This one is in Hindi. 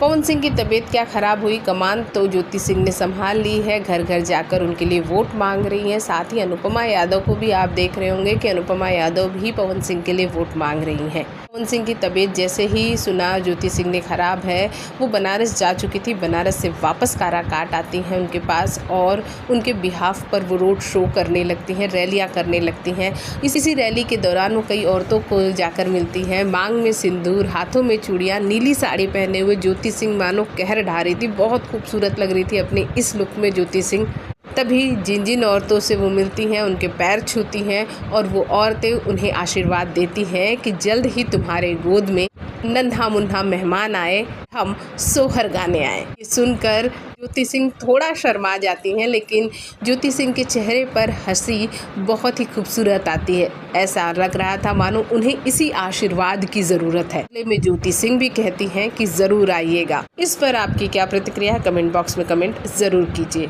पवन सिंह की तबीयत क्या खराब हुई, कमान तो ज्योति सिंह ने संभाल ली है। घर घर जाकर उनके लिए वोट मांग रही हैं। साथ ही अनुपमा यादव को भी आप देख रहे होंगे कि अनुपमा यादव भी पवन सिंह के लिए वोट मांग रही हैं। पवन सिंह की तबीयत जैसे ही सुना ज्योति सिंह ने खराब है, वो बनारस जा चुकी थी। बनारस से वापस काराकाट आती हैं उनके पास और उनके बिहाफ पर वो रोड शो करने लगती हैं, रैलियाँ करने लगती हैं। इसी रैली के दौरान वो कई औरतों को जाकर मिलती हैं। मांग में सिंदूर, हाथों में चूड़ियाँ, नीली साड़ी पहने हुए ज्योति सिंह मानो कहर ढा रही थी। बहुत खूबसूरत लग रही थी अपने इस लुक में ज्योति सिंह। तभी जिन औरतों से वो मिलती हैं उनके पैर छूती हैं और वो औरतें उन्हें आशीर्वाद देती हैं कि जल्द ही तुम्हारे गोद में नन्हा मुन्हा मेहमान आए, हम सोहर गाने आए। ये सुनकर ज्योति सिंह थोड़ा शर्मा जाती हैं, लेकिन ज्योति सिंह के चेहरे पर हंसी बहुत ही खूबसूरत आती है। ऐसा लग रहा था मानो उन्हें इसी आशीर्वाद की ज़रूरत है। में ज्योति सिंह भी कहती हैं कि ज़रूर आइएगा। इस पर आपकी क्या प्रतिक्रिया है, कमेंट बॉक्स में कमेंट ज़रूर कीजिए।